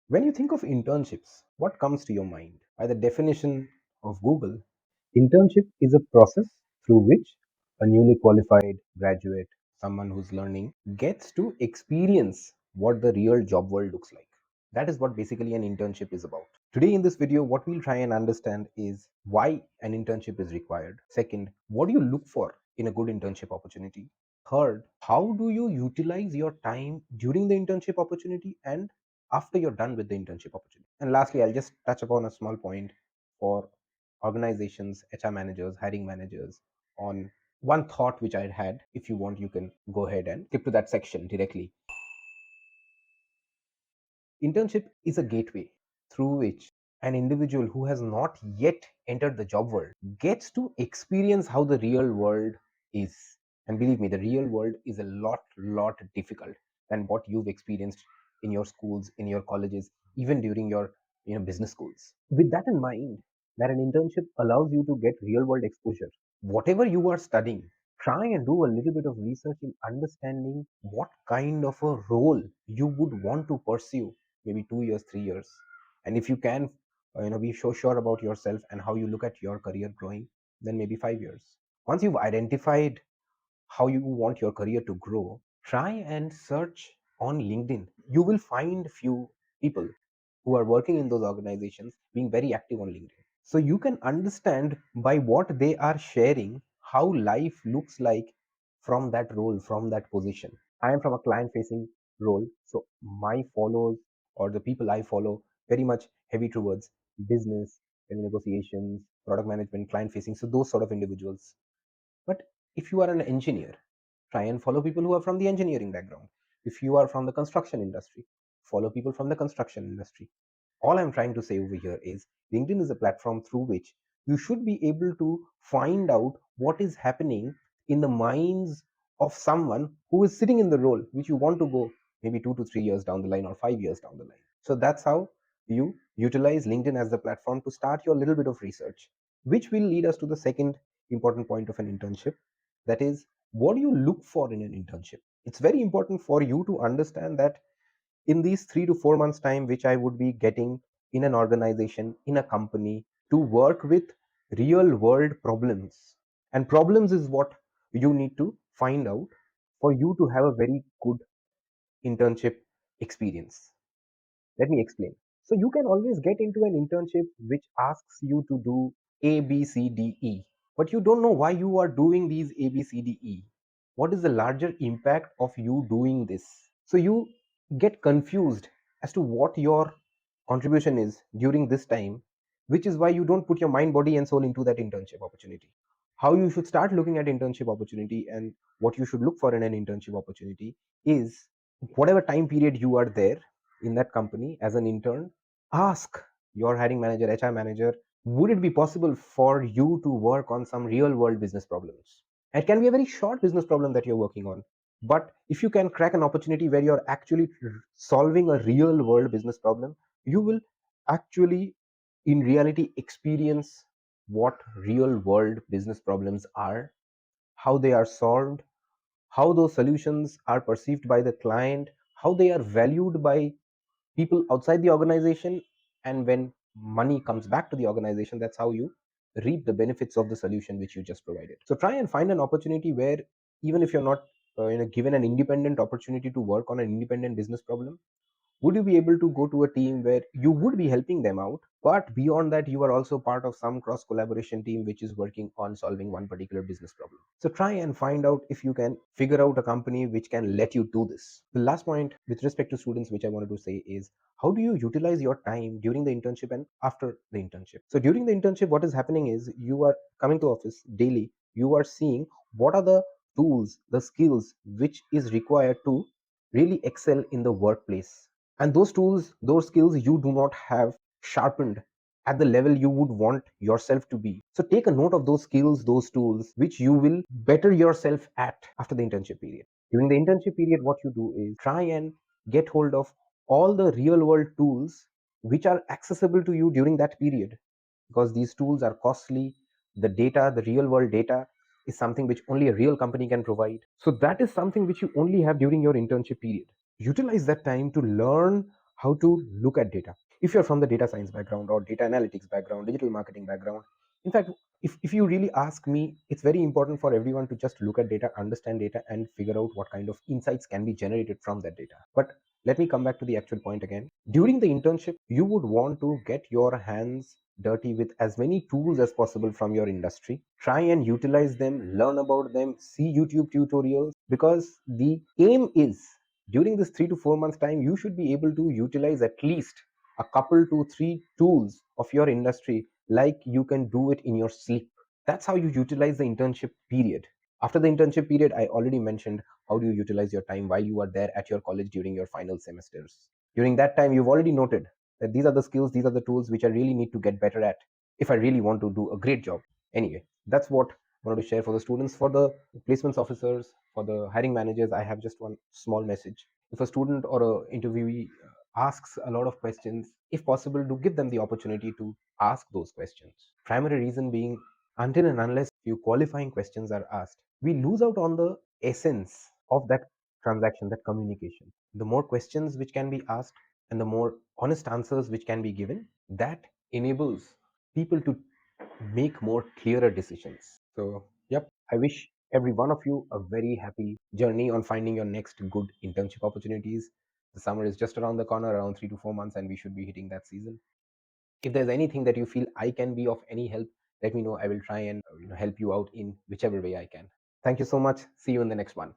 When you think of internships, what comes to your mind? By the definition of Google, internship is a process through which a newly qualified graduate, someone who's learning, gets to experience what the real job world looks like. That is what basically an internship is about. Today, in this video, what we'll try and understand is why an internship is required. Second, what do you look for in a good internship opportunity? Third, how do you utilize your time during the internship opportunity and after you're done with the internship opportunity? And lastly, I'll just touch upon a small point for organizations, HR managers, hiring managers on one thought which I had. If you want, you can go ahead and skip to that section directly. Internship is a gateway through which an individual who has not yet entered the job world gets to experience how the real world is. And believe me, the real world is a lot difficult than what you've experienced in your schools, in your colleges, even during your business schools. With that in mind, that an internship allows you to get real world exposure. Whatever you are studying, try and do a little bit of research in understanding what kind of a role you would want to pursue, maybe 2 years, 3 years. And if you can be so sure about yourself and how you look at your career growing, then maybe 5 years. Once you've identified how you want your career to grow, try and search on LinkedIn. You will find few people who are working in those organizations being very active on LinkedIn. So you can understand by what they are sharing how life looks like from that role, from that position. I am from a client facing role, so my follows or the people I follow very much heavy towards business, negotiations, product management, client facing. So those sort of individuals. But if you are an engineer, try and follow people who are from the engineering background. If you are from the construction industry, follow people from the construction industry. All I'm trying to say over here is LinkedIn is a platform through which you should be able to find out what is happening in the minds of someone who is sitting in the role which you want to go maybe 2 to 3 years down the line or 5 years down the line. So that's how you utilize LinkedIn as the platform to start your little bit of research, which will lead us to the second important point of an internship. That is, what do you look for in an internship? It's very important for you to understand that in these 3 to 4 months time which I would be getting in an organization, in a company, to work with real world problems. And problems is what you need to find out for you to have a very good internship experience. Let me explain. So you can always get into an internship which asks you to do A, B, C, D, E, but you don't know why you are doing these A, B, C, D, E. What is the larger impact of you doing this? So you get confused as to what your contribution is during this time, which is why you don't put your mind, body, and soul into that internship opportunity. How you should start looking at internship opportunity and what you should look for in an internship opportunity is whatever time period you are there in that company as an intern, ask your hiring manager, HR manager, would it be possible for you to work on some real world business problems? It can be a very short business problem that you're working on, but if you can crack an opportunity where you're actually solving a real world business problem, you will actually in reality experience what real world business problems are, how they are solved, how those solutions are perceived by the client, how they are valued by people outside the organization, and when money comes back to the organization, that's how you reap the benefits of the solution which you just provided. So try and find an opportunity where even if you're not given an independent opportunity to work on an independent business problem, would you be able to go to a team where you would be helping them out, but beyond that you are also part of some cross collaboration team which is working on solving one particular business problem? So try and find out if you can figure out a company which can let you do this. The last point with respect to students which I wanted to say is, how do you utilize your time during the internship and after the internship? So during the internship, what is happening is you are coming to office daily, you are seeing what are the tools, the skills which is required to really excel in the workplace. And those tools, those skills you do not have sharpened at the level you would want yourself to be. So take a note of those skills, those tools which you will better yourself at after the internship period. During the internship period, what you do is try and get hold of all the real world tools which are accessible to you during that period, because these tools are costly. The data, the real world data, is something which only a real company can provide. So that is something which you only have during your internship period. Utilize that time to learn how to look at data. If you're from the data science background or data analytics background, digital marketing background, in fact, if you really ask me, it's very important for everyone to just look at data, understand data, and figure out what kind of insights can be generated from that data. But let me come back to the actual point again. During the internship, you would want to get your hands dirty with as many tools as possible from your industry. Try and utilize them, learn about them, see YouTube tutorials, because the aim is during this 3 to 4 months time, you should be able to utilize at least a couple to three tools of your industry like you can do it in your sleep. That's how you utilize the internship period. After the internship period, I already mentioned how do you utilize your time while you are there at your college during your final semesters. During that time, you've already noted that these are the skills, these are the tools which I really need to get better at if I really want to do a great job. Anyway, that's what I wanted to share for the students. For the placements officers, for the hiring managers, I have just one small message. If a student or a interviewee asks a lot of questions, if possible, do give them the opportunity to ask those questions. Primary reason being, until and unless few qualifying questions are asked, we lose out on the essence of that transaction, that communication. The more questions which can be asked and the more honest answers which can be given, that enables people to make more clearer decisions. So, yep, I wish every one of you a very happy journey on finding your next good internship opportunities. The summer is just around the corner, around 3 to 4 months, and we should be hitting that season. If there's anything that you feel I can be of any help, let me know. I will try and help you out in whichever way I can. Thank you so much. See you in the next one.